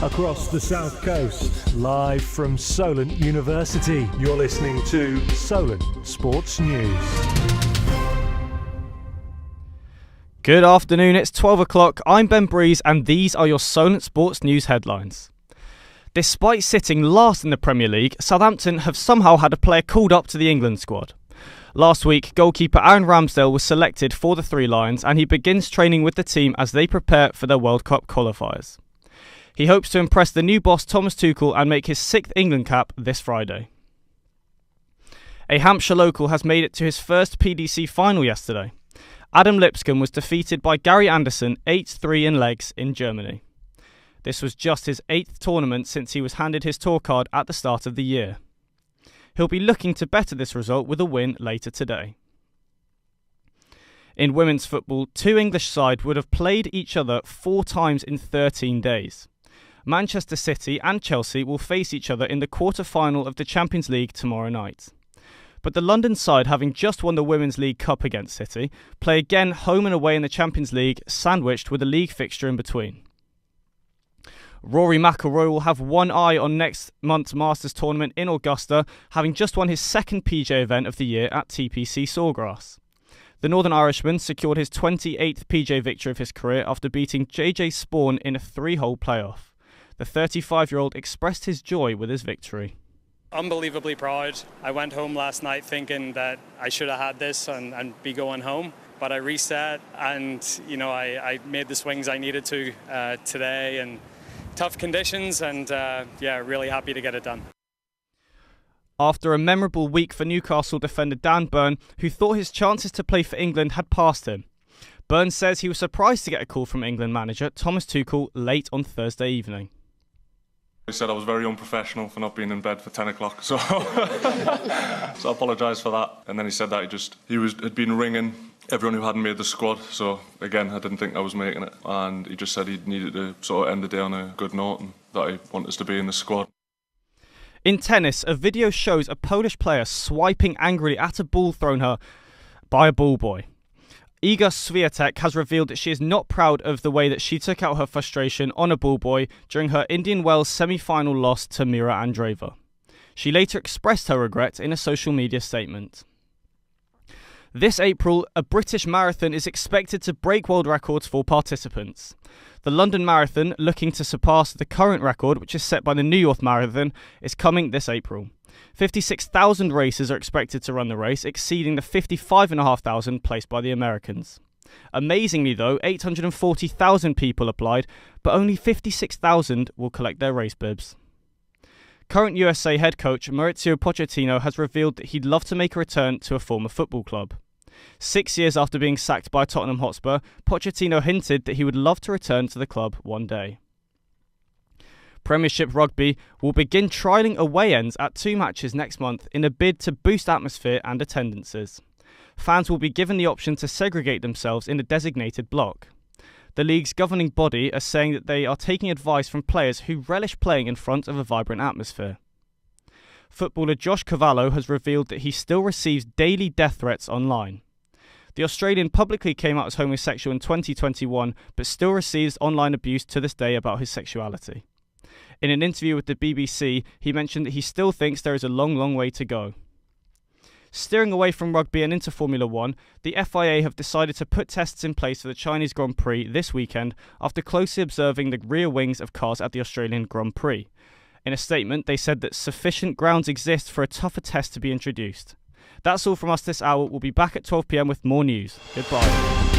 Across the South Coast, live from Solent University, you're listening to Solent Sports News. Good afternoon, it's 12 o'clock, I'm Ben Breeze and these are your Solent Sports News headlines. Despite sitting last in the Premier League, Southampton have somehow had a player called up to the England squad. Last week, goalkeeper Aaron Ramsdale was selected for the Three Lions and he begins training with the team as they prepare for their World Cup qualifiers. He hopes to impress the new boss Thomas Tuchel and make his 6th England cap this Friday. A Hampshire local has made it to his first PDC final yesterday. Adam Lipscomb was defeated by Gary Anderson 8-3 in legs in Germany. This was just his 8th tournament since he was handed his tour card at the start of the year. He'll be looking to better this result with a win later today. In women's football, 2 English sides would have played each other 4 times in 13 days. Manchester City and Chelsea will face each other in the quarter-final of the Champions League tomorrow night. But the London side, having just won the Women's League Cup against City, play again home and away in the Champions League, sandwiched with a league fixture in between. Rory McIlroy will have one eye on next month's Masters tournament in Augusta, having just won his 2nd PGA event of the year at TPC Sawgrass. The Northern Irishman secured his 28th PGA victory of his career after beating JJ Spawn in a 3-hole playoff. The 35-year-old expressed his joy with his victory. Unbelievably proud. I went home last night thinking that I should have had this and be going home, but I reset and I made the swings I needed to today and tough conditions and really happy to get it done. After a memorable week for Newcastle defender Dan Burn, who thought his chances to play for England had passed him. Burn says he was surprised to get a call from England manager Thomas Tuchel late on Thursday evening. He said I was very unprofessional for not being in bed for 10 o'clock, so I apologise for that. And then he said that he had been ringing everyone who hadn't made the squad, so again, I didn't think I was making it. And he just said he needed to sort of end the day on a good note and that he wanted us to be in the squad. In tennis, a video shows a Polish player swiping angrily at a ball thrown her by a ball boy. Iga Swiatek has revealed that she is not proud of the way that she took out her frustration on a ball boy during her Indian Wells semi-final loss to Mira Andreeva. She later expressed her regret in a social media statement. This April, a British marathon is expected to break world records for participants. The London Marathon, looking to surpass the current record, which is set by the New York Marathon, is coming this April. 56,000 racers are expected to run the race, exceeding the 55,500 placed by the Americans. Amazingly though, 840,000 people applied, but only 56,000 will collect their race bibs. Current USA head coach Mauricio Pochettino has revealed that he'd love to make a return to a former football club. 6 years after being sacked by Tottenham Hotspur, Pochettino hinted that he would love to return to the club one day. Premiership Rugby will begin trialling away ends at 2 matches next month in a bid to boost atmosphere and attendances. Fans will be given the option to segregate themselves in a designated block. The league's governing body are saying that they are taking advice from players who relish playing in front of a vibrant atmosphere. Footballer Josh Cavallo has revealed that he still receives daily death threats online. The Australian publicly came out as homosexual in 2021, but still receives online abuse to this day about his sexuality. In an interview with the BBC, he mentioned that he still thinks there is a long, long way to go. Steering away from rugby and into Formula 1, the FIA have decided to put tests in place for the Chinese Grand Prix this weekend after closely observing the rear wings of cars at the Australian Grand Prix. In a statement, they said that sufficient grounds exist for a tougher test to be introduced. That's all from us this hour. We'll be back at 12 p.m. with more news. Goodbye.